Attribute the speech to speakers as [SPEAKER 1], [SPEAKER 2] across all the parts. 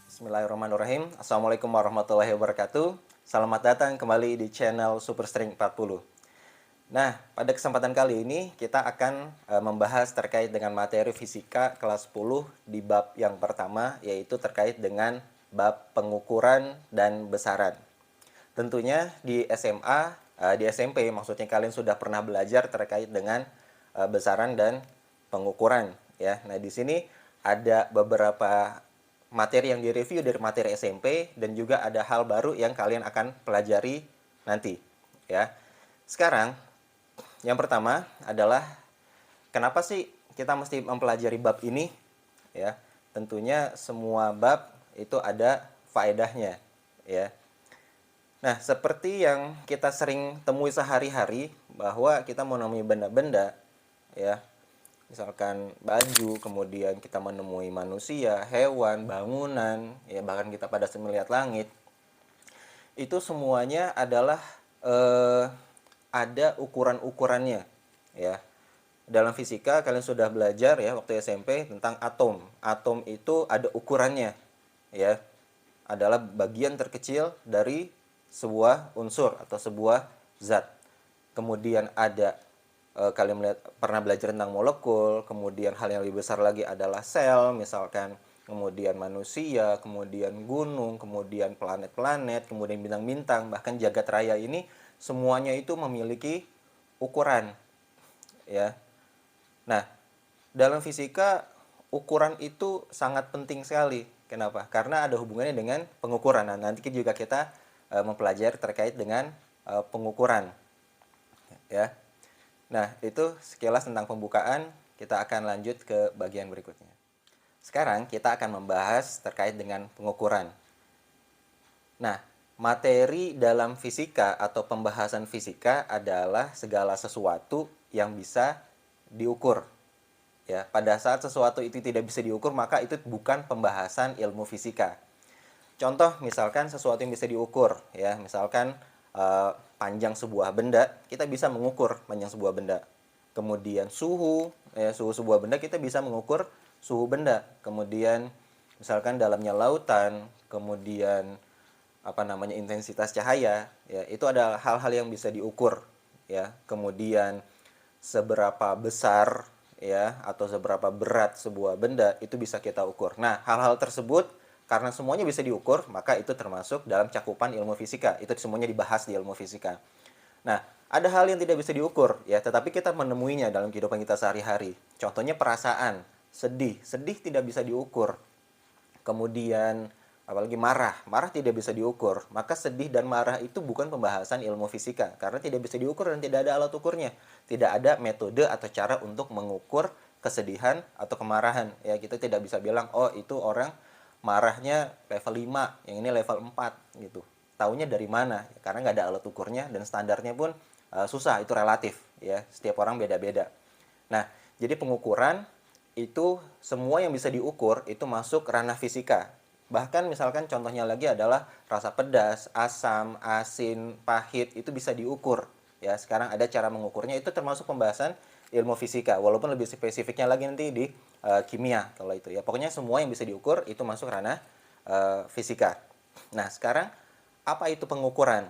[SPEAKER 1] Bismillahirrahmanirrahim. Assalamualaikum warahmatullahi wabarakatuh. Selamat datang kembali di channel Superstring 40. Nah, pada kesempatan kali ini kita akan membahas terkait dengan materi fisika kelas 10 di bab yang pertama, yaitu terkait dengan bab pengukuran dan besaran. Tentunya di SMA, di SMP maksudnya kalian sudah pernah belajar terkait dengan besaran dan pengukuran ya. Nah, di sini ada beberapa materi yang direview dari materi SMP dan juga ada hal baru yang kalian akan pelajari nanti ya. Sekarang yang pertama adalah kenapa sih kita mesti mempelajari bab ini ya. Tentunya semua bab itu ada faedahnya ya. Nah, seperti yang kita sering temui sehari-hari bahwa kita menemui benda-benda ya, misalkan baju, kemudian kita menemui manusia, hewan, bangunan, ya bahkan kita pada melihat langit, itu semuanya adalah ada ukuran-ukurannya ya. Dalam fisika kalian sudah belajar ya waktu SMP tentang atom. Atom itu ada ukurannya ya. Adalah bagian terkecil dari sebuah unsur atau sebuah zat. Kemudian ada kalian pernah belajar tentang molekul, kemudian hal yang lebih besar lagi adalah sel, misalkan, kemudian manusia, kemudian gunung, kemudian planet-planet, kemudian bintang-bintang, bahkan jagat raya ini semuanya itu memiliki ukuran, ya. Nah, dalam fisika ukuran itu sangat penting sekali. Kenapa? Karena ada hubungannya dengan pengukuran. Nah, nanti juga kita mempelajari terkait dengan pengukuran, ya. Nah, itu sekilas tentang pembukaan. Kita akan lanjut ke bagian berikutnya. Sekarang kita akan membahas terkait dengan pengukuran. Nah, materi dalam fisika atau pembahasan fisika adalah segala sesuatu yang bisa diukur. Ya, pada saat sesuatu itu tidak bisa diukur, maka itu bukan pembahasan ilmu fisika. Contoh, misalkan sesuatu yang bisa diukur, ya, misalkan panjang sebuah benda, kita bisa mengukur panjang sebuah benda. Kemudian suhu, suhu sebuah benda kita bisa mengukur suhu benda. Kemudian misalkan dalamnya lautan, kemudian intensitas cahaya, ya, itu ada hal-hal yang bisa diukur, ya. Kemudian seberapa besar, ya, atau seberapa berat sebuah benda itu bisa kita ukur. Nah, hal-hal tersebut karena semuanya bisa diukur, maka itu termasuk dalam cakupan ilmu fisika. Itu semuanya dibahas di ilmu fisika. Nah, ada hal yang tidak bisa diukur, ya, tetapi kita menemuinya dalam kehidupan kita sehari-hari. Contohnya perasaan, sedih. Sedih tidak bisa diukur. Kemudian, apalagi marah. Marah tidak bisa diukur. Maka sedih dan marah itu bukan pembahasan ilmu fisika. Karena tidak bisa diukur dan tidak ada alat ukurnya. Tidak ada metode atau cara untuk mengukur kesedihan atau kemarahan. Ya, kita tidak bisa bilang, oh itu orang marahnya level 5, yang ini level 4 gitu. Taunya dari mana? Ya, karena nggak ada alat ukurnya dan standarnya pun susah, itu relatif ya. Setiap orang beda-beda. Nah, jadi pengukuran itu semua yang bisa diukur itu masuk ranah fisika. Bahkan misalkan contohnya lagi adalah rasa pedas, asam, asin, pahit itu bisa diukur. Ya, sekarang ada cara mengukurnya, itu termasuk pembahasan ilmu fisika, walaupun lebih spesifiknya lagi nanti di kimia kalau itu ya. Pokoknya semua yang bisa diukur itu masuk ranah fisika. Nah, sekarang apa itu pengukuran?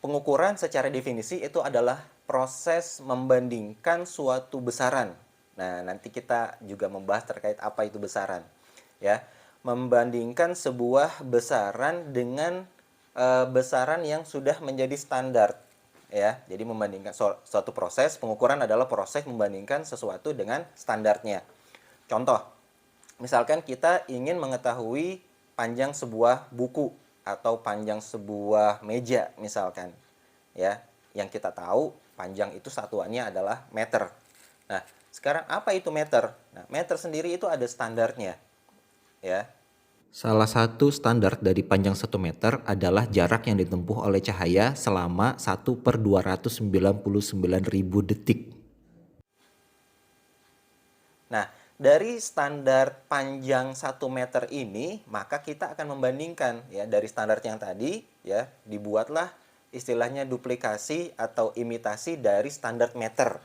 [SPEAKER 1] Pengukuran secara definisi itu adalah proses membandingkan suatu besaran. Nah, nanti kita juga membahas terkait apa itu besaran. Ya, membandingkan sebuah besaran dengan besaran yang sudah menjadi standar. Ya, jadi membandingkan suatu proses pengukuran adalah proses membandingkan sesuatu dengan standarnya. Contoh, misalkan kita ingin mengetahui panjang sebuah buku atau panjang sebuah meja misalkan, ya, yang kita tahu panjang itu satuannya adalah meter. Nah, sekarang apa itu meter? Nah, meter sendiri itu ada standarnya, ya. Salah satu standar dari panjang 1 meter adalah jarak yang ditempuh oleh cahaya selama 1/299.000 detik. Nah, dari standar panjang 1 meter ini, maka kita akan membandingkan ya dari standar yang tadi ya, dibuatlah istilahnya duplikasi atau imitasi dari standar meter.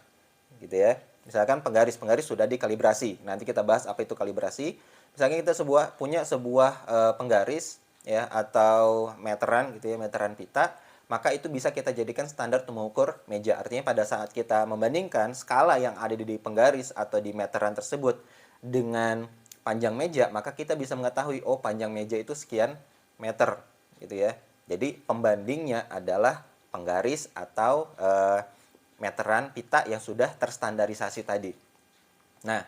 [SPEAKER 1] Gitu ya. Misalkan penggaris sudah dikalibrasi. Nanti kita bahas apa itu kalibrasi. Misalnya kita punya sebuah penggaris ya atau meteran gitu ya, meteran pita, maka itu bisa kita jadikan standar untuk mengukur meja. Artinya pada saat kita membandingkan skala yang ada di penggaris atau di meteran tersebut dengan panjang meja, maka kita bisa mengetahui oh panjang meja itu sekian meter gitu ya. Jadi pembandingnya adalah penggaris atau meteran pita yang sudah terstandarisasi tadi. Nah,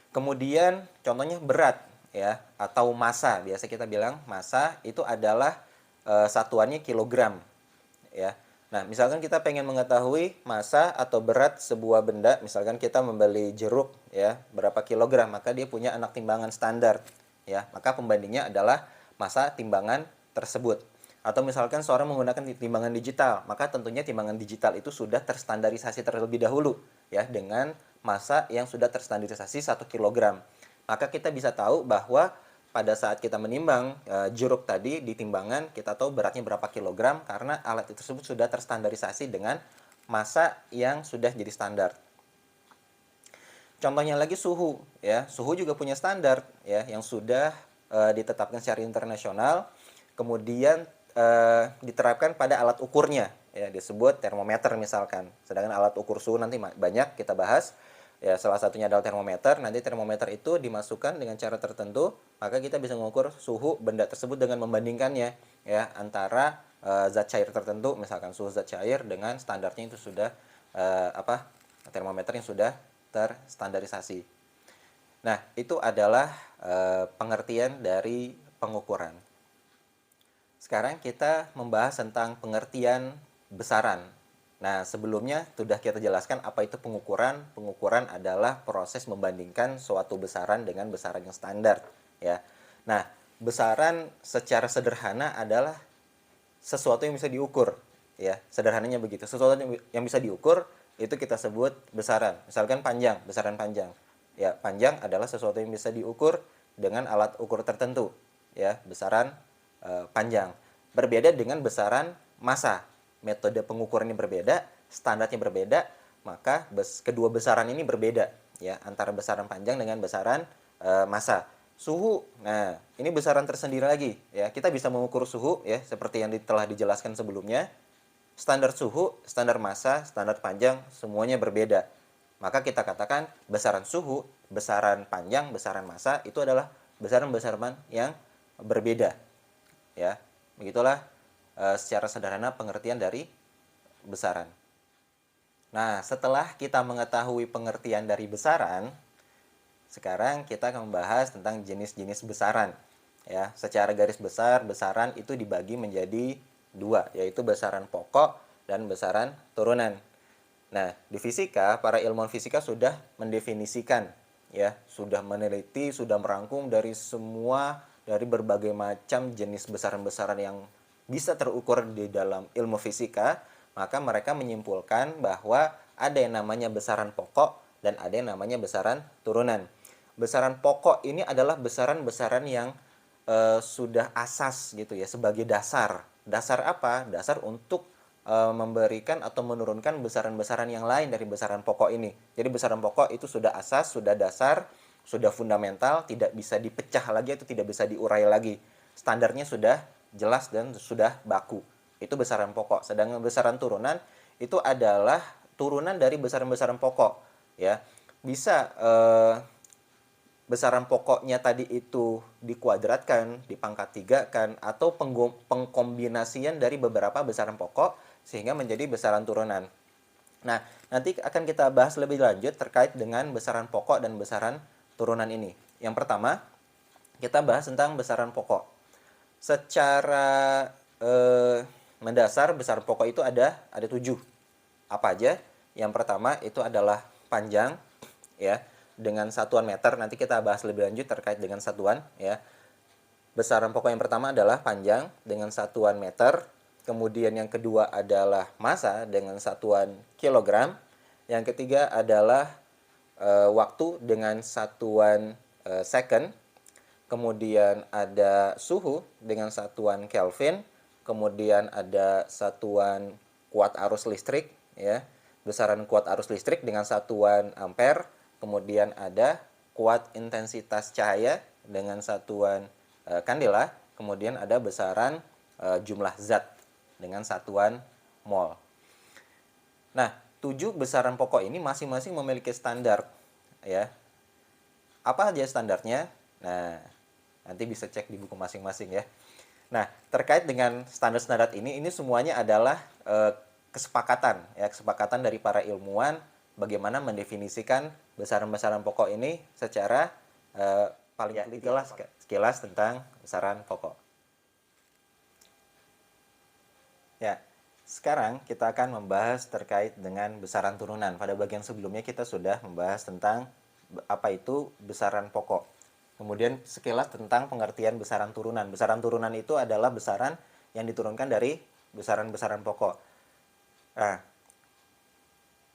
[SPEAKER 1] kemudian contohnya berat ya atau massa. Biasa kita bilang massa itu adalah satuannya kilogram ya. Nah, misalkan kita pengen mengetahui massa atau berat sebuah benda, misalkan kita membeli jeruk ya, berapa kilogram, maka dia punya anak timbangan standar ya. Maka pembandingnya adalah massa timbangan tersebut. Atau misalkan seorang menggunakan timbangan digital, maka tentunya timbangan digital itu sudah terstandarisasi terlebih dahulu ya dengan massa yang sudah terstandarisasi 1 kilogram. Maka kita bisa tahu bahwa pada saat kita menimbang jeruk tadi di timbangan, kita tahu beratnya berapa kilogram karena alat tersebut sudah terstandarisasi dengan massa yang sudah jadi standar. Contohnya lagi suhu ya. Suhu juga punya standar ya yang sudah ditetapkan secara internasional, kemudian diterapkan pada alat ukurnya ya, disebut termometer misalkan. Sedangkan alat ukur suhu nanti banyak kita bahas. Ya, salah satunya adalah termometer. Nanti termometer itu dimasukkan dengan cara tertentu, maka kita bisa mengukur suhu benda tersebut dengan membandingkannya ya antara zat cair tertentu, misalkan suhu zat cair dengan standarnya itu sudah termometer yang sudah terstandarisasi. Nah, itu adalah pengertian dari pengukuran. Sekarang kita membahas tentang pengertian besaran. Nah, sebelumnya sudah kita jelaskan apa itu pengukuran. Pengukuran adalah proses membandingkan suatu besaran dengan besaran yang standar, ya. Nah, besaran secara sederhana adalah sesuatu yang bisa diukur, ya. Sederhananya begitu. Sesuatu yang bisa diukur itu kita sebut besaran. Misalkan panjang, besaran panjang. Ya, panjang adalah sesuatu yang bisa diukur dengan alat ukur tertentu, ya. Besaran panjang. Berbeda dengan besaran massa. Metode pengukurannya berbeda, standarnya berbeda, maka kedua besaran ini berbeda ya antara besaran panjang dengan besaran massa. Suhu, nah ini besaran tersendiri lagi ya. Kita bisa mengukur suhu ya seperti yang telah dijelaskan sebelumnya. Standar suhu, standar massa, standar panjang semuanya berbeda. Maka kita katakan besaran suhu, besaran panjang, besaran massa itu adalah besaran-besaran yang berbeda. Ya, begitulah secara sederhana pengertian dari besaran. Nah, setelah kita mengetahui pengertian dari besaran, sekarang kita akan membahas tentang jenis-jenis besaran. Ya, secara garis besar, besaran itu dibagi menjadi dua, yaitu besaran pokok dan besaran turunan. Nah, di fisika, para ilmuwan fisika sudah mendefinisikan, ya, sudah meneliti, sudah merangkum dari berbagai macam jenis besaran-besaran yang bisa terukur di dalam ilmu fisika, maka mereka menyimpulkan bahwa ada yang namanya besaran pokok dan ada yang namanya besaran turunan. Besaran pokok ini adalah besaran-besaran yang sudah asas gitu ya, sebagai dasar. Dasar apa? Dasar untuk memberikan atau menurunkan besaran-besaran yang lain dari besaran pokok ini. Jadi besaran pokok itu sudah asas, sudah dasar, sudah fundamental, tidak bisa dipecah lagi atau tidak bisa diurai lagi. Standarnya sudah jelas dan sudah baku. Itu besaran pokok. Sedangkan besaran turunan itu adalah turunan dari besaran-besaran pokok. Ya, bisa besaran pokoknya tadi itu dikuadratkan, dipangkat tigakan, atau pengkombinasian dari beberapa besaran pokok sehingga menjadi besaran turunan. Nah, nanti akan kita bahas lebih lanjut terkait dengan besaran pokok dan besaran turunan ini. Yang pertama, kita bahas tentang besaran pokok. Secara mendasar, besaran pokok itu ada 7. Apa aja? Yang pertama itu adalah panjang, ya, dengan satuan meter. Nanti kita bahas lebih lanjut terkait dengan satuan, ya. Besaran pokok yang pertama adalah panjang dengan satuan meter. Kemudian yang kedua adalah massa dengan satuan kilogram. Yang ketiga adalah waktu dengan satuan second. Kemudian ada suhu dengan satuan Kelvin. Kemudian ada satuan kuat arus listrik ya. besaran kuat arus listrik dengan satuan ampere, kemudian ada kuat intensitas cahaya dengan satuan kandela, kemudian ada besaran jumlah zat dengan satuan mol. Nah, 7 besaran pokok ini masing-masing memiliki standar, ya. Apa aja standarnya? Nah, nanti bisa cek di buku masing-masing ya. Nah, terkait dengan standar-standar ini semuanya adalah kesepakatan ya, kesepakatan dari para ilmuwan bagaimana mendefinisikan besaran-besaran pokok ini secara paling ya, itulah sekilas tentang besaran pokok. Ya, sekarang kita akan membahas terkait dengan besaran turunan. Pada bagian sebelumnya kita sudah membahas tentang apa itu besaran pokok. Kemudian sekilas tentang pengertian besaran turunan. Besaran turunan itu adalah besaran yang diturunkan dari besaran-besaran pokok. Nah,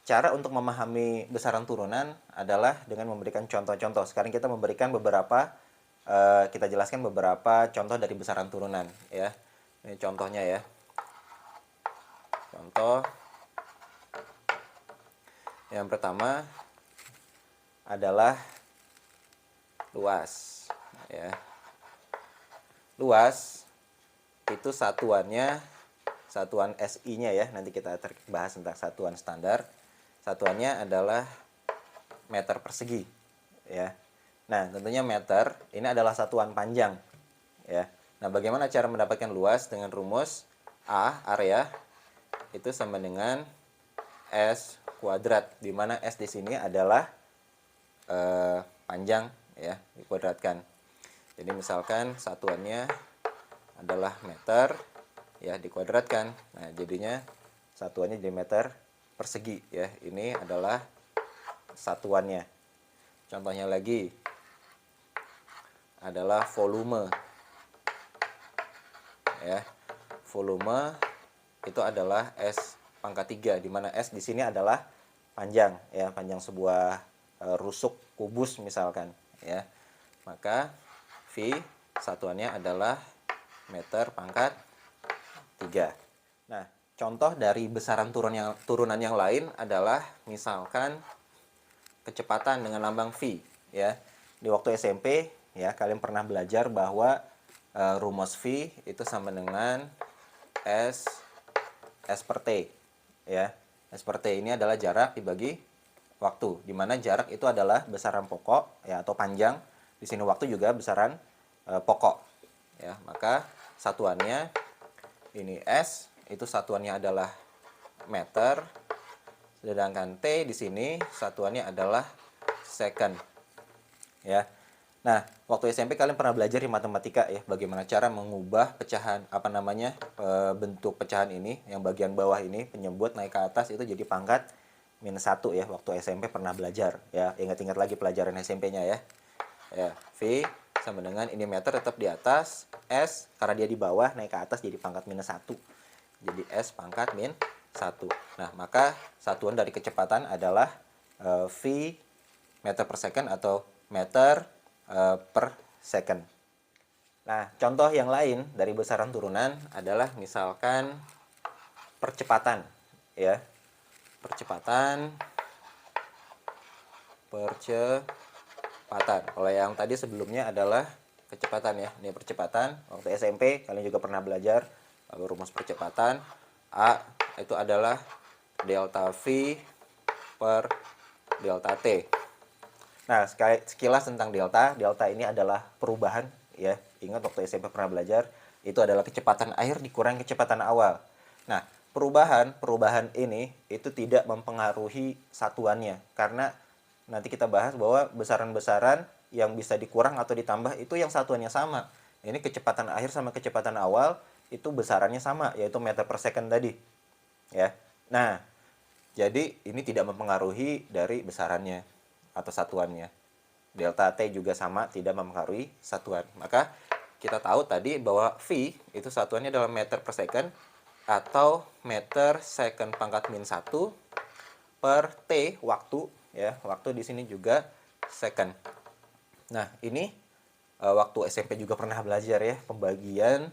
[SPEAKER 1] cara untuk memahami besaran turunan adalah dengan memberikan contoh-contoh. Sekarang kita memberikan beberapa, kita jelaskan beberapa contoh dari besaran turunan. Ya, ini contohnya ya. Contoh yang pertama adalah luas ya. Luas itu satuannya satuan SI-nya ya. Nanti kita bahas tentang satuan standar. Satuannya adalah meter persegi ya. Nah, tentunya meter ini adalah satuan panjang ya. Nah, bagaimana cara mendapatkan luas? Dengan rumus A area itu sama dengan S kuadrat, di mana S di sini adalah panjang ya, dikuadratkan. Jadi misalkan satuannya adalah meter ya, dikuadratkan. Nah, jadinya satuannya jadi meter persegi ya. Ini adalah satuannya. Contohnya lagi adalah volume. Ya. Volume itu adalah S pangkat 3, di mana S di sini adalah panjang ya, panjang sebuah rusuk kubus misalkan ya. Maka V satuannya adalah meter pangkat 3. Nah, contoh dari besaran turunan yang lain adalah misalkan kecepatan dengan lambang V ya. Di waktu SMP ya, kalian pernah belajar bahwa rumus V itu sama dengan S per T ya. S per T ini adalah jarak dibagi waktu, di mana jarak itu adalah besaran pokok ya, atau panjang. Di sini waktu juga besaran pokok ya. Maka satuannya ini S, itu satuannya adalah meter, sedangkan T di sini satuannya adalah second ya. Nah, waktu SMP kalian pernah belajar di matematika ya, bagaimana cara mengubah pecahan bentuk pecahan ini, yang bagian bawah ini penyebut naik ke atas itu jadi pangkat -1 ya. Waktu SMP pernah belajar ya, ingat-ingat lagi pelajaran SMP-nya ya. Ya, V sama dengan ini meter tetap di atas, S karena dia di bawah naik ke atas jadi pangkat -1. Jadi S pangkat -1. Nah, maka satuan dari kecepatan adalah V meter per second atau meter per second. Nah, contoh yang lain dari besaran turunan adalah misalkan percepatan ya. Percepatan. Kalau yang tadi sebelumnya adalah kecepatan ya. Ini percepatan. Waktu SMP kalian juga pernah belajar rumus percepatan. A itu adalah delta V per delta T. Nah, sekilas tentang delta. Delta ini adalah perubahan ya. Ingat waktu SMP pernah belajar, itu adalah kecepatan akhir dikurangi kecepatan awal. Nah, perubahan ini itu tidak mempengaruhi satuannya, karena nanti kita bahas bahwa besaran-besaran yang bisa dikurang atau ditambah itu yang satuannya sama. Ini kecepatan akhir sama kecepatan awal itu besarannya sama, yaitu meter per second tadi. Ya. Nah, jadi ini tidak mempengaruhi dari besarannya atau satuannya. Delta T juga sama, tidak mempengaruhi satuan. Maka kita tahu tadi bahwa V itu satuannya adalah meter per second atau meter second pangkat -1 per T waktu ya. Waktu di sini juga second. Nah, ini waktu SMP juga pernah belajar ya, pembagian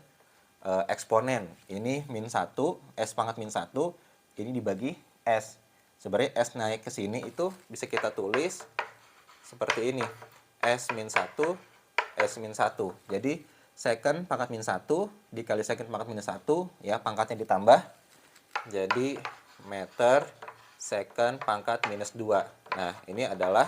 [SPEAKER 1] eksponen. Ini -1, S pangkat -1 ini dibagi S. Sebenarnya S naik ke sini itu bisa kita tulis seperti ini. S-1, S-1. Jadi second pangkat min 1 dikali second pangkat minus 1, ya, pangkatnya ditambah. Jadi meter second pangkat minus 2. Nah, ini adalah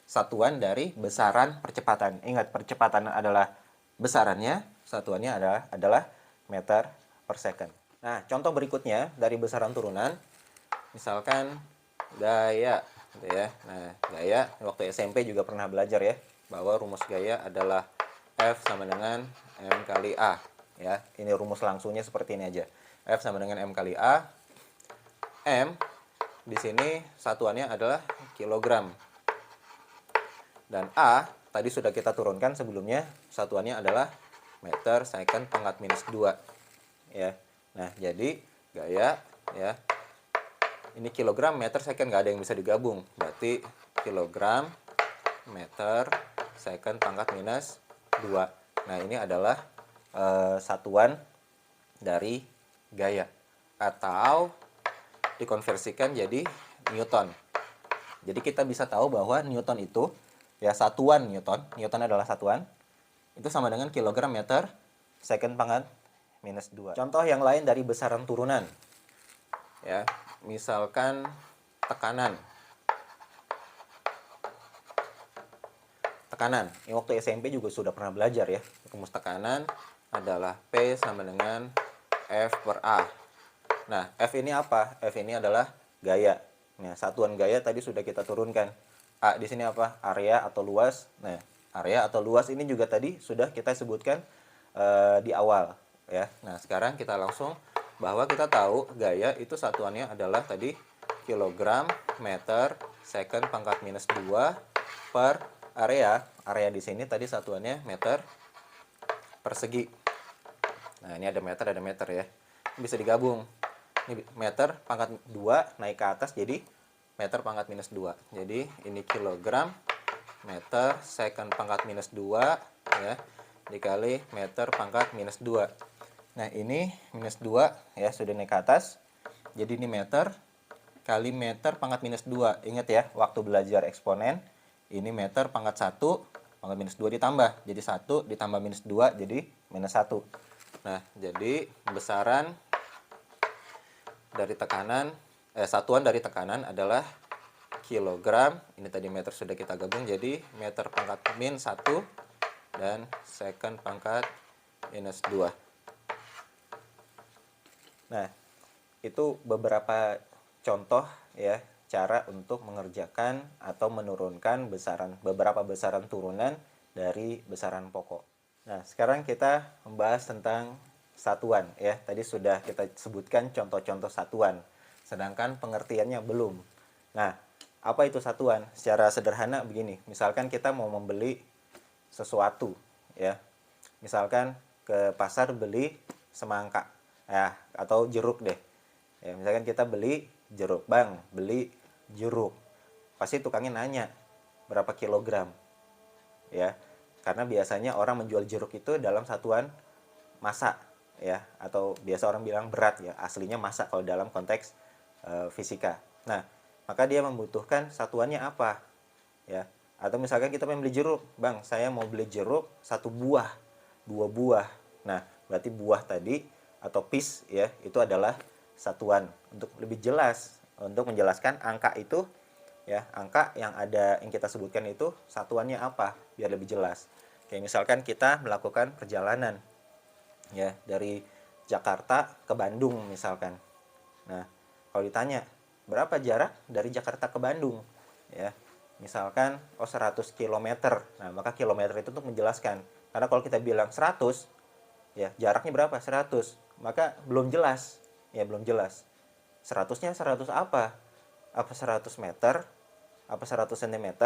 [SPEAKER 1] satuan dari besaran percepatan. Ingat, percepatan adalah besarannya, satuannya adalah meter per second. Nah, contoh berikutnya dari besaran turunan, misalkan gaya, gitu ya. Nah, gaya waktu SMP juga pernah belajar ya, bahwa rumus gaya adalah F sama dengan M kali A. Ya, ini rumus langsungnya seperti ini aja. F sama dengan M kali A. M di sini satuannya adalah kilogram. Dan A tadi sudah kita turunkan sebelumnya, satuannya adalah meter second pangkat minus 2. Ya. Nah, jadi gaya, ya. Ini kilogram, meter, second, nggak ada yang bisa digabung. Berarti kilogram, meter, second, pangkat minus 2. Nah, ini adalah satuan dari gaya. Atau dikonversikan jadi Newton. Jadi kita bisa tahu bahwa Newton itu, ya, satuan Newton. Newton adalah satuan. Itu sama dengan kilogram, meter, second, pangkat minus 2. Contoh yang lain dari besaran turunan. Ya, misalkan tekanan. Tekanan, ini waktu SMP juga sudah pernah belajar ya. Rumus tekanan adalah P sama dengan F per A. Nah, F ini apa? F ini adalah gaya. Nah, satuan gaya tadi sudah kita turunkan. A di sini apa? Area atau luas. Nah, area atau luas ini juga tadi sudah kita sebutkan di awal, ya. Nah, sekarang kita langsung bahwa kita tahu gaya itu satuannya adalah tadi kilogram, meter, second pangkat minus 2 per area. Area di sini tadi satuannya meter persegi. Nah, ini ada meter ya. Bisa digabung. Ini meter pangkat 2 naik ke atas jadi meter pangkat minus 2. Jadi ini kilogram, meter second pangkat minus 2, ya, dikali meter pangkat minus 2. Nah, ini minus 2 ya, sudah naik ke atas. Jadi ini meter kali meter pangkat minus 2. Ingat ya, waktu belajar eksponen, ini meter pangkat 1, pangkat minus 2 ditambah. Jadi 1 ditambah minus 2, jadi minus 1. Nah, jadi besaran dari tekanan, satuan dari tekanan adalah kilogram. Ini tadi meter sudah kita gabung, jadi meter pangkat min 1 dan second pangkat minus 2. Nah, itu beberapa contoh ya, cara untuk mengerjakan atau menurunkan beberapa besaran turunan dari besaran pokok. Nah, sekarang kita membahas tentang satuan ya. Tadi sudah kita sebutkan contoh-contoh satuan, sedangkan pengertiannya belum. Nah, apa itu satuan? Secara sederhana begini, misalkan kita mau membeli sesuatu ya. Misalkan ke pasar beli semangka ya, atau jeruk deh. Ya, misalkan kita beli jeruk, "Bang, beli jeruk." Pasti tukangnya nanya, "Berapa kilogram?" Ya. Karena biasanya orang menjual jeruk itu dalam satuan massa ya, atau biasa orang bilang berat ya, aslinya massa kalau dalam konteks fisika. Nah, maka dia membutuhkan satuannya apa? Ya. Atau misalkan kita pengen beli jeruk, "Bang, saya mau beli jeruk 1 buah, 2 buah." Nah, berarti buah tadi atau piece ya, itu adalah satuan. Untuk lebih jelas, untuk menjelaskan angka itu ya, angka yang kita sebutkan itu satuannya apa biar lebih jelas. Kayak misalkan kita melakukan perjalanan ya dari Jakarta ke Bandung misalkan. Nah, kalau ditanya berapa jarak dari Jakarta ke Bandung ya, misalkan 100 km. Nah, maka kilometer itu untuk menjelaskan. Karena kalau kita bilang 100 ya, jaraknya berapa? 100. Maka belum jelas. Ya, belum jelas. 100-nya 100 apa? Apa 100 meter? Apa 100 cm?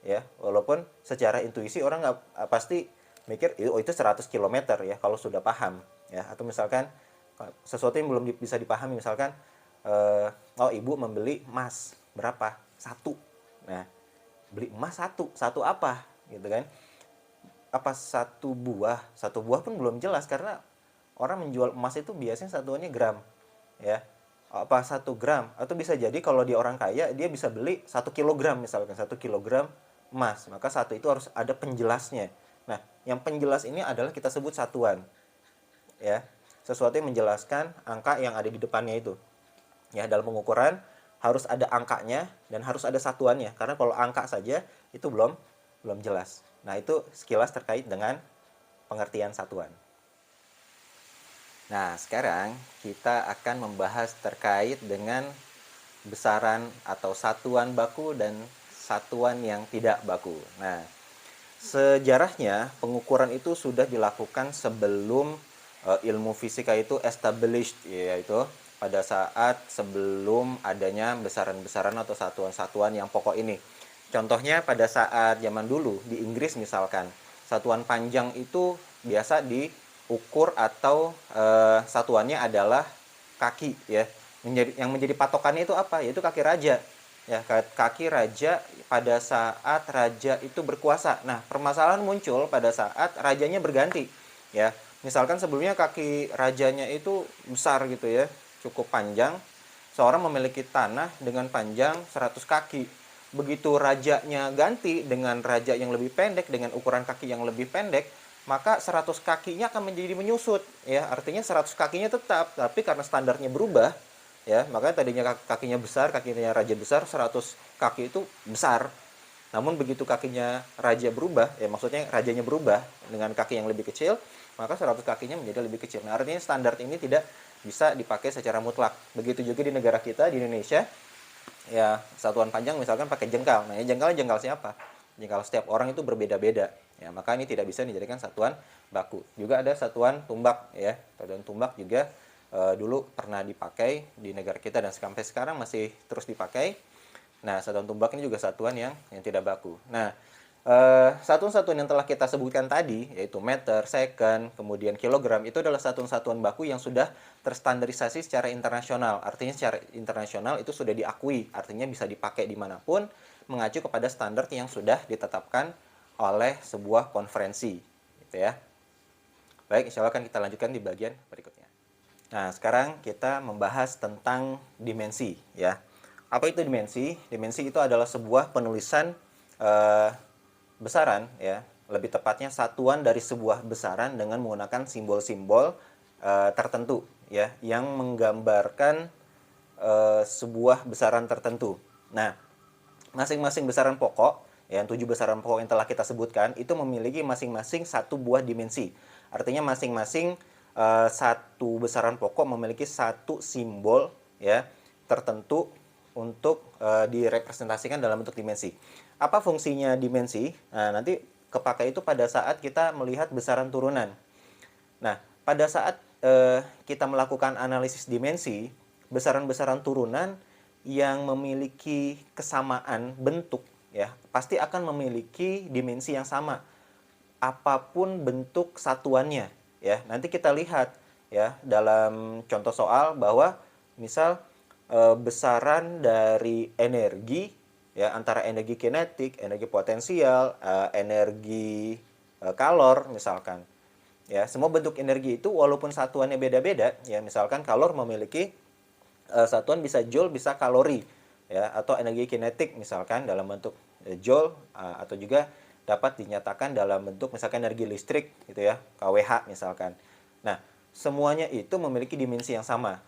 [SPEAKER 1] Ya, walaupun secara intuisi orang nggak pasti mikir oh itu 100 km ya kalau sudah paham ya. Atau misalkan sesuatu yang belum bisa dipahami, misalkan oh, ibu membeli emas berapa? 1. Nah, beli emas 1 apa gitu kan? Apa 1 buah? 1 buah pun belum jelas karena orang menjual emas itu biasanya satuannya gram ya. apa 1 gram, atau bisa jadi kalau di orang kaya dia bisa beli 1 kilogram, misalkan 1 kilogram emas, maka satu itu harus ada penjelasnya. Nah, yang penjelas ini adalah kita sebut satuan, ya, sesuatu yang menjelaskan angka yang ada di depannya itu, ya. Dalam pengukuran harus ada angkanya dan harus ada satuannya, karena kalau angka saja itu belum jelas. Nah, itu sekilas terkait dengan pengertian satuan. Nah, sekarang kita akan membahas terkait dengan besaran atau satuan baku dan satuan yang tidak baku. Nah, sejarahnya pengukuran itu sudah dilakukan sebelum ilmu fisika itu established, yaitu pada saat sebelum adanya besaran-besaran atau satuan-satuan yang pokok ini. Contohnya pada saat zaman dulu di Inggris misalkan, satuan panjang itu biasa diukur atau satuannya adalah kaki, ya. Yang menjadi patokannya itu apa? Yaitu kaki raja. Ya, kaki raja pada saat raja itu berkuasa. Nah, permasalahan muncul pada saat rajanya berganti, ya. Misalkan sebelumnya kaki rajanya itu besar gitu ya, cukup panjang. Seorang memiliki tanah dengan panjang 100 kaki. Begitu rajanya ganti dengan raja yang lebih pendek dengan ukuran kaki yang lebih pendek, maka 100 kakinya akan menjadi menyusut, ya. Artinya 100 kakinya tetap, tapi karena standarnya berubah, ya, makanya tadinya kakinya besar, kakinya raja besar, 100 kaki itu besar. Namun begitu kakinya raja berubah, ya maksudnya rajanya berubah dengan kaki yang lebih kecil, maka 100 kakinya menjadi lebih kecil. Nah, artinya standar ini tidak bisa dipakai secara mutlak. Begitu juga di negara kita, di Indonesia, ya satuan panjang misalkan pakai jengkal. Nah, jengkal siapa? Jengkal setiap orang itu berbeda-beda. Ya, maka ini tidak bisa dijadikan satuan baku. Juga ada satuan tumbak, ya. Satuan tumbak juga dulu pernah dipakai di negara kita dan sampai sekarang masih terus dipakai. Nah, satuan tumbak ini juga satuan yang tidak baku. Nah, satuan-satuan yang telah kita sebutkan tadi, yaitu meter, second, kemudian kilogram, itu adalah satuan-satuan baku yang sudah terstandarisasi secara internasional. Artinya secara internasional itu sudah diakui, artinya bisa dipakai dimanapun, mengacu kepada standar yang sudah ditetapkan oleh sebuah konferensi. Gitu ya. Baik, insya Allah akan kita lanjutkan di bagian berikutnya. Nah, sekarang kita membahas tentang dimensi, ya. Apa itu dimensi? Dimensi itu adalah sebuah penulisan besaran, ya. Lebih tepatnya satuan dari sebuah besaran dengan menggunakan simbol-simbol tertentu, ya, yang menggambarkan sebuah besaran tertentu. Nah, masing-masing besaran pokok, yang 7 besaran pokok yang telah kita sebutkan, itu memiliki masing-masing satu buah dimensi. Artinya masing-masing satu besaran pokok memiliki satu simbol, ya, tertentu untuk direpresentasikan dalam bentuk dimensi. Apa fungsinya dimensi? Nah, nanti kepakai itu pada saat kita melihat besaran turunan. Nah, pada saat kita melakukan analisis dimensi, besaran-besaran turunan yang memiliki kesamaan bentuk, ya, pasti akan memiliki dimensi yang sama apapun bentuk satuannya, ya. Nanti kita lihat, ya, dalam contoh soal bahwa misal besaran dari energi, ya, antara energi kinetik, energi potensial, energi kalor misalkan. Ya, semua bentuk energi itu walaupun satuannya beda-beda, ya, misalkan kalor memiliki satuan bisa joule, bisa kalori, ya, atau energi kinetik misalkan dalam bentuk joule, atau juga dapat dinyatakan dalam bentuk misalkan energi listrik gitu ya, kWh misalkan. Nah, semuanya itu memiliki dimensi yang sama,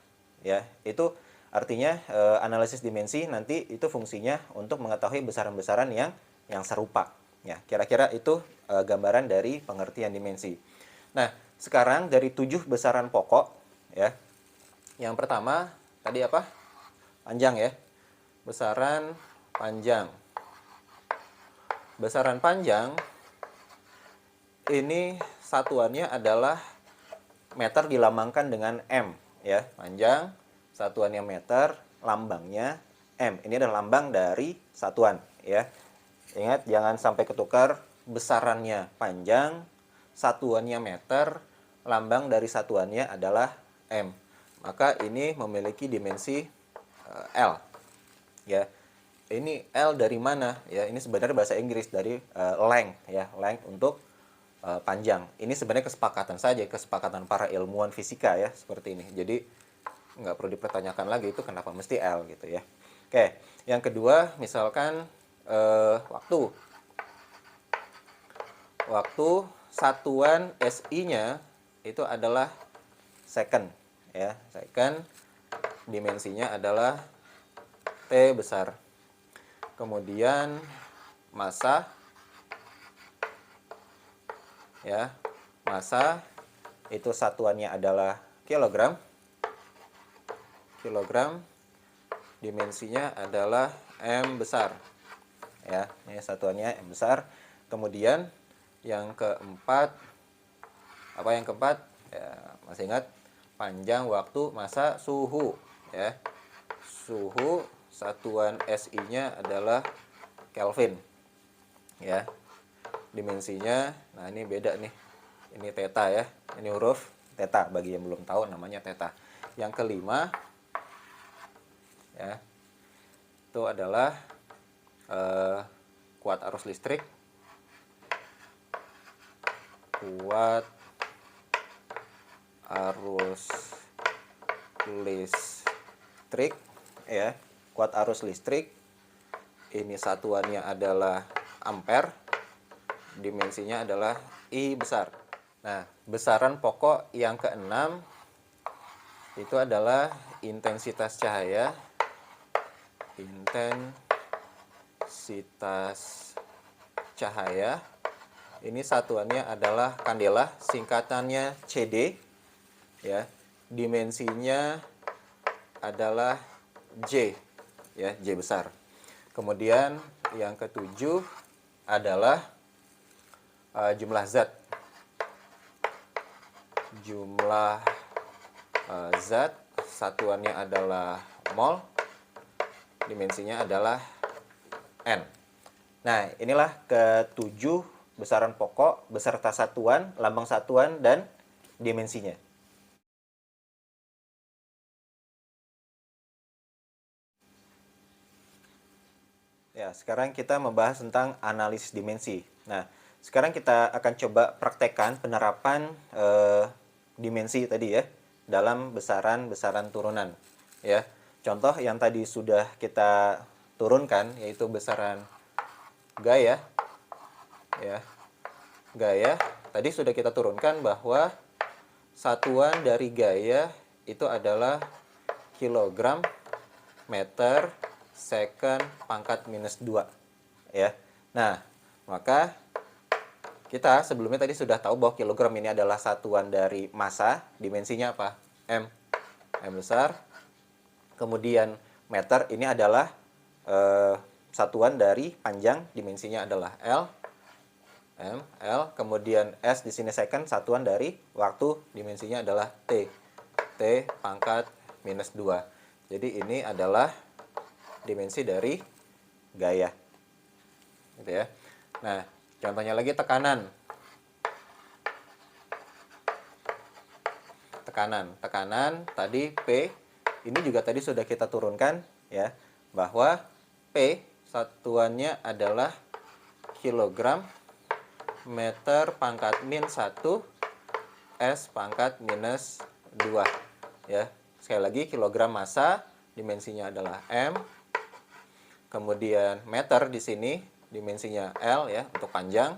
[SPEAKER 1] ya. Itu artinya analisis dimensi nanti itu fungsinya untuk mengetahui besaran-besaran yang serupa, ya. Kira-kira itu gambaran dari pengertian dimensi. Nah, sekarang dari 7 besaran pokok, ya. Yang pertama tadi apa? Panjang, ya. Besaran panjang. Besaran panjang ini satuannya adalah meter dilambangkan dengan M, ya. Panjang, satuannya meter, lambangnya M. Ini adalah lambang dari satuan, ya. Ingat jangan sampai ketukar, besarannya panjang, satuannya meter, lambang dari satuannya adalah M. Maka ini memiliki dimensi L, ya. Ini L dari mana? Ya, ini sebenarnya bahasa Inggris dari length, ya, length untuk panjang. Ini sebenarnya kesepakatan saja, kesepakatan para ilmuwan fisika, ya, seperti ini. Jadi nggak perlu dipertanyakan lagi itu kenapa mesti L gitu ya. Oke, yang kedua misalkan waktu. Waktu satuan SI-nya itu adalah second ya, second, dimensinya adalah T besar. Kemudian massa ya, massa itu satuannya adalah kilogram. Kilogram, dimensinya adalah M besar. Ya, ini satuannya M besar. Kemudian yang keempat, apa yang keempat? Ya, masih ingat? Panjang waktu, massa, suhu. Ya, suhu, satuan SI-nya adalah Kelvin. Ya, dimensinya, nah ini beda nih. Ini theta ya, ini huruf theta bagi yang belum tahu namanya theta. Yang kelima, ya, itu adalah kuat arus listrik. Kuat arus listrik ya, kuat arus listrik ini satuannya adalah ampere, dimensinya adalah I besar. Nah, besaran pokok yang keenam itu adalah intensitas cahaya. Intensitas cahaya ini satuannya adalah kandela, singkatannya CD ya. Dimensinya adalah J ya, J besar. Kemudian yang ketujuh adalah jumlah zat. Jumlah zat satuannya adalah mol, dimensinya adalah N. Nah, inilah ketujuh besaran pokok beserta satuan, lambang satuan, dan dimensinya. Ya, sekarang kita membahas tentang analisis dimensi. Nah, sekarang kita akan coba praktekkan penerapan dimensi tadi ya dalam besaran-besaran turunan. Ya, contoh yang tadi sudah kita turunkan yaitu besaran gaya. Ya, gaya tadi sudah kita turunkan bahwa satuan dari gaya itu adalah kilogram meter second pangkat minus 2 ya. Nah, maka kita sebelumnya tadi sudah tahu bahwa kilogram ini adalah satuan dari massa, dimensinya apa? M. M besar. Kemudian meter ini adalah satuan dari panjang, dimensinya adalah L. M, L. Kemudian S di sini second, satuan dari waktu, dimensinya adalah T. T pangkat minus 2. Jadi ini adalah dimensi dari gaya. Gitu ya. Nah, contohnya lagi tekanan. Tekanan tadi P, ini juga tadi sudah kita turunkan ya, bahwa P satuannya adalah kilogram meter pangkat min 1 S pangkat minus 2 ya. Sekali lagi kilogram massa, dimensinya adalah M. Kemudian meter di sini dimensinya L ya untuk panjang,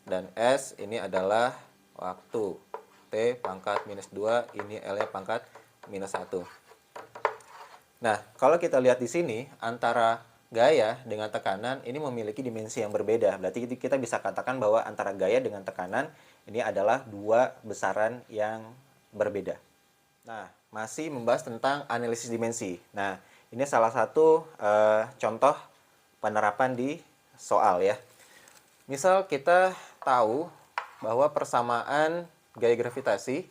[SPEAKER 1] dan S ini adalah waktu. T pangkat minus 2, ini L-nya pangkat minus 1. Nah, kalau kita lihat di sini antara gaya dengan tekanan ini memiliki dimensi yang berbeda. Berarti kita bisa katakan bahwa antara gaya dengan tekanan ini adalah dua besaran yang berbeda. Nah, masih membahas tentang analisis dimensi. Nah, ini salah satu contoh penerapan di soal ya. Misal kita tahu bahwa persamaan gaya gravitasi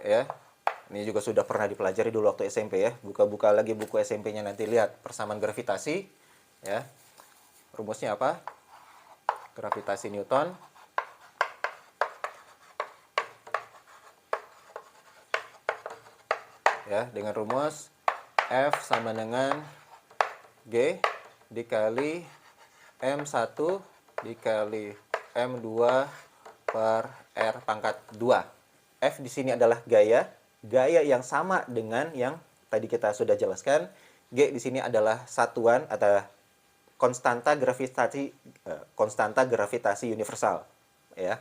[SPEAKER 1] ya, ini juga sudah pernah dipelajari dulu waktu SMP ya. Buka-buka lagi buku SMP-nya nanti lihat persamaan gravitasi ya. Rumusnya apa? Gravitasi Newton ya, dengan rumus F sama dengan G dikali M1 dikali M2 per R pangkat 2. F di sini adalah gaya gaya yang sama dengan yang tadi kita sudah jelaskan. G di sini adalah satuan atau konstanta gravitasi universal, ya.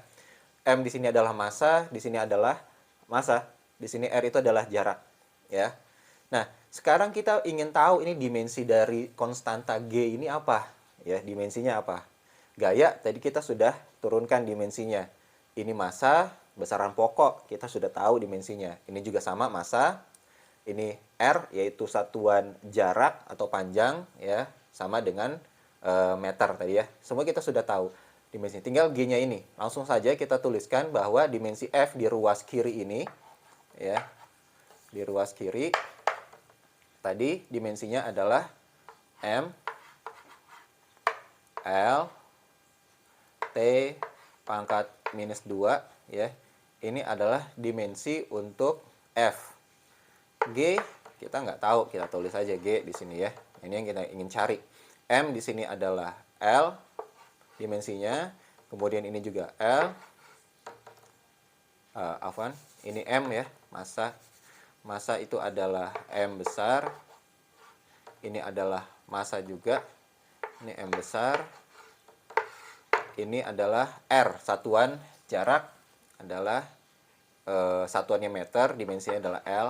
[SPEAKER 1] M di sini adalah massa, di sini adalah massa, di sini R itu adalah jarak, ya. Nah, sekarang kita ingin tahu ini dimensi dari konstanta G ini apa, ya, dimensinya apa. Gaya tadi kita sudah turunkan dimensinya. Ini massa, besaran pokok, kita sudah tahu dimensinya. Ini juga sama massa. Ini R yaitu satuan jarak atau panjang, ya, sama dengan meter tadi, ya. Semua kita sudah tahu dimensi. Tinggal G-nya ini. Langsung saja kita tuliskan bahwa dimensi F di ruas kiri ini, ya. Di ruas kiri tadi dimensinya adalah M L T pangkat minus 2, ya. Ini adalah dimensi untuk F. G kita nggak tahu, kita tulis aja G di sini, ya. Ini yang kita ingin cari. M di sini adalah L dimensinya, kemudian ini juga L. Ini M, ya, massa. Massa itu adalah M besar. Ini adalah massa juga. Ini M besar. Ini adalah R, satuan jarak adalah satuannya meter, dimensinya adalah L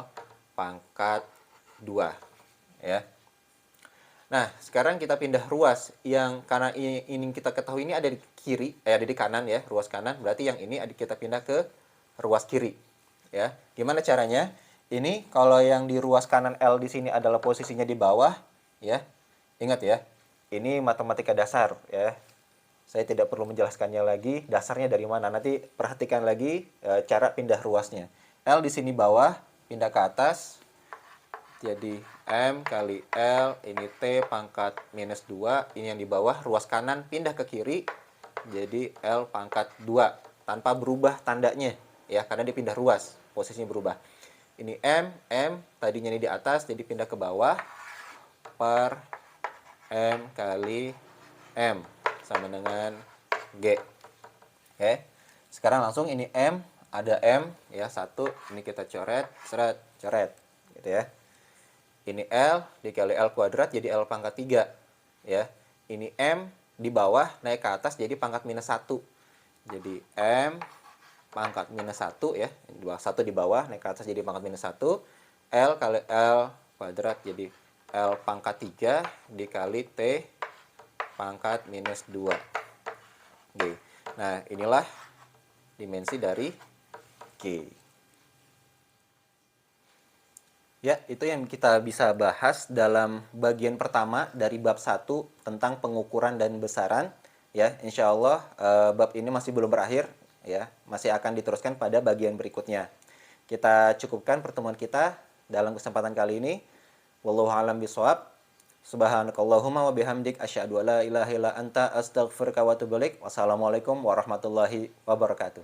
[SPEAKER 1] pangkat 2, ya. Nah, sekarang kita pindah ruas yang karena ini kita ketahui ini ada di kiri, ada di kanan, ya, ruas kanan. Berarti yang ini kita pindah ke ruas kiri, ya. Gimana caranya? Ini kalau yang di ruas kanan L di sini adalah posisinya di bawah, ya. Ingat, ya. Ini matematika dasar, ya. Saya tidak perlu menjelaskannya lagi, dasarnya dari mana. Nanti perhatikan lagi cara pindah ruasnya. L di sini bawah, pindah ke atas. Jadi M kali L, ini T pangkat minus 2. Ini yang di bawah, ruas kanan pindah ke kiri. Jadi L pangkat 2. Tanpa berubah tandanya, ya, karena dia pindah ruas, posisinya berubah. Ini M tadinya ini di atas, jadi pindah ke bawah. Per M kali M sama dengan G. Oke. Sekarang langsung ini M, ada M, ya, 1. Ini kita coret, seret, coret, gitu, ya. Ini L dikali L kuadrat jadi L pangkat 3, ya. Ini M di bawah naik ke atas jadi pangkat minus 1. Jadi M pangkat minus 1, ya. 1 di bawah naik ke atas jadi pangkat minus 1. L kali L kuadrat jadi L pangkat 3 dikali T pangkat minus 2. G. Nah, inilah dimensi dari G. Ya, itu yang kita bisa bahas dalam bagian pertama dari bab 1 tentang pengukuran dan besaran. Ya, insya Allah bab ini masih belum berakhir, ya, masih akan diteruskan pada bagian berikutnya. Kita cukupkan pertemuan kita dalam kesempatan kali ini. Wallahu a'lam bishawab. Subhanakallahumma wa bihamdik asyhadu an la ilaha illa anta astaghfiruka wa atubu ilaik. Wassalamualaikum warahmatullahi wabarakatuh.